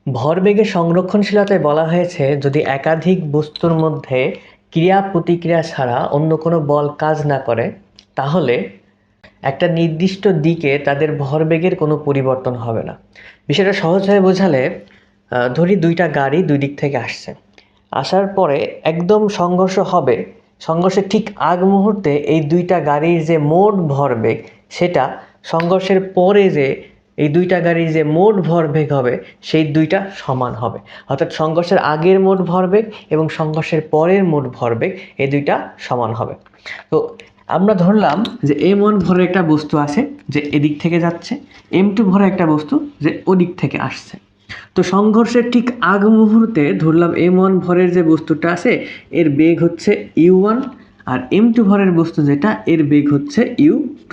ভরবেগের সংরক্ষণশীলতায় বলা হয়েছে যদি একাধিক বস্তুর মধ্যে ক্রিয়া প্রতিক্রিয়া ছাড়া অন্য কোনো বল কাজ না করে তাহলে একটা নির্দিষ্ট দিকে তাদের ভরবেগের কোনো পরিবর্তন হবে না। বিষয়টা সহজভাবে বোঝালে ধরি দুইটা গাড়ি দুই দিক থেকে আসছে, আসার পরে একদম সংঘর্ষ হবে, সংঘর্ষের ঠিক আগ মুহূর্তে এই দুইটা গাড়ির যে মোট ভরবেগ সেটা সংঘর্ষের পরে যে এই দুইটা গাড়ির যে মোট ভরবেগ হবে সেই দুইটা সমান হবে। অর্থাৎ সংঘর্ষের আগের মোট ভরবেগ এবং সংঘর্ষের পরের মোট ভরবেগ এই দুইটা সমান হবে। তো আমরা ধরলাম যে m1 ভরের একটা বস্তু আছে যে এদিক থেকে যাচ্ছে, m2 ভরের একটা বস্তু যে ওদিক থেকে আসছে। তো সংঘর্ষের ঠিক আগ মুহূর্তে ধরলাম m1 ভরের যে বস্তুটা আছে এর বেগ হচ্ছে u1 আর m2 ভরের বস্তু যেটা এর বেগ হচ্ছে u2।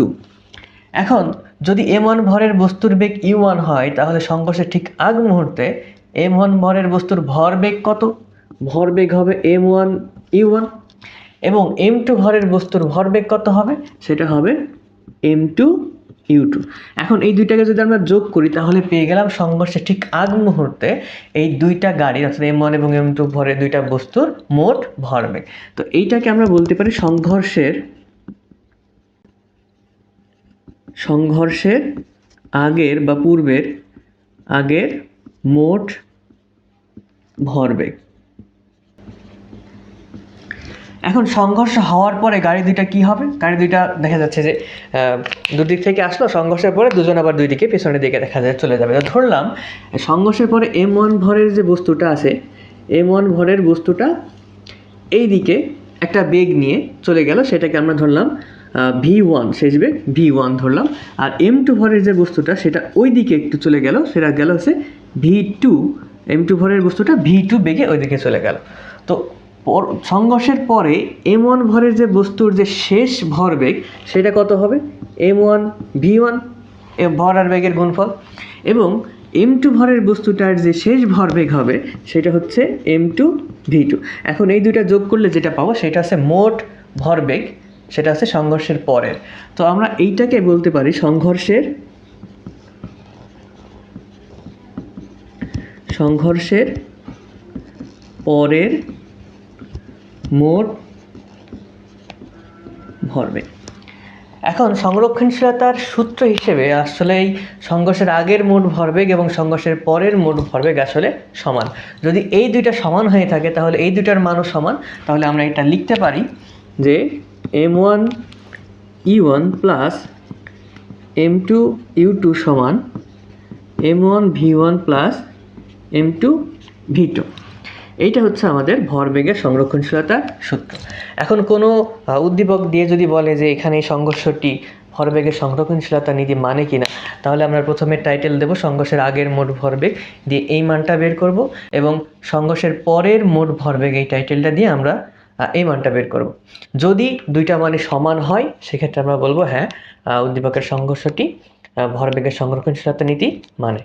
এখন যদি m1 ভরের বস্তুর বেগ u1 হয় তাহলে সংঘর্ষের ঠিক আগ মুহূর্তে m1 ভরের বস্তুর ভরবেগ কত? ভরবেগ হবে m1 u1 এবং m2 ভরের বস্তুর ভরবেগ কত হবে? সেটা হবে m2 u2। এখন এই দুইটাকে যদি আমরা যোগ করি তাহলে পেয়ে গেলাম সংঘর্ষের ঠিক আগ মুহূর্তে এই দুইটা গাড়ির অর্থাৎ m1 এবং m2 ভরের দুইটা বস্তুর মোট ভরবেগ। তো এইটাকে আমরা বলতে পারি সংঘর্ষের আগের বা পূর্বের আগের মোট ভরবেগ। এখন সংঘর্ষ হওয়ার পরে গাড়ি দুইটা কি হবে? গাড়ি দুইটা দেখা যাচ্ছে যে দুদিক থেকে আসলো, সংঘর্ষের পরে দুজন আবার দুই দিকে পেছনের দিকে দেখা যায় চলে যাবে। ধরলাম সংঘর্ষের পরে m1 ভরের যে বস্তুটা আছে, m1 ভরের বস্তুটা এই দিকে একটা বেগ নিয়ে চলে গেল, সেটাকে আমরা ধরলাম v1, শেষ বেগ v1 ধরলাম। আর m2 ভরের যে বস্তুটা সেটা ওই দিকে একটু চলে গেল, সেটা গেল হচ্ছে v2, m2 ভরের বস্তুটা v2 বেগে ওই দিকে চলে গেল। তো সংঘর্ষের পরে m1 ভরের যে বস্তুর যে শেষ ভরবেগ সেটা কত হবে? m1 v1 ভর আর বেগের গুণফল, এবং m2 ভরের বস্তুটার যে শেষ ভরবেগ হবে সেটা হচ্ছে m2 v2। এখন এই দুইটা যোগ করলে যেটা পাবো সেটা হচ্ছে মোট ভরবেগ, সেটা হচ্ছে সংঘর্ষের পরের। তো আমরা এইটাকে বলতে পারি সংঘর্ষের পরের মোট ভরবেগ। এখন সংরক্ষণশীলতার সূত্র হিসেবে আসলে এই সংঘর্ষের আগের মোট ভরবেগ এবং সংঘর্ষের পরের মোট ভরবেগ আসলে সমান। যদি এই দুইটা সমান হয়ে থাকে তাহলে এই দুইটার মানও সমান। তাহলে আমরা এটা লিখতে পারি যে m1 e1 plus m2 u2 সমান m1 v1 plus m2 v2। এইটা হচ্ছে আমাদের ভরবেগের সংরক্ষণশীলতার সূত্র। এখন কোনো উদ্দীপক দিয়ে যদি বলে যে এখানে এই সংঘর্ষটি ভরবেগের সংরক্ষণশীলতা নীতি মানে কিনা, তাহলে আমরা প্রথমে টাইটেল দেব সংঘর্ষের আগের মোট ভরবেগ দিয়ে এই মানটা বের করব, এবং সংঘর্ষের পরের মোট ভরবেগ এই টাইটেলটা দিয়ে আমরা এই মানটা বের করব। যদি দুইটা মানে সমান হয় সেক্ষেত্রে আমরা বলবো হ্যাঁ উদ্দীপকের সংঘর্ষটি ভরবেগের সংরক্ষণশীলতা নীতি মানে।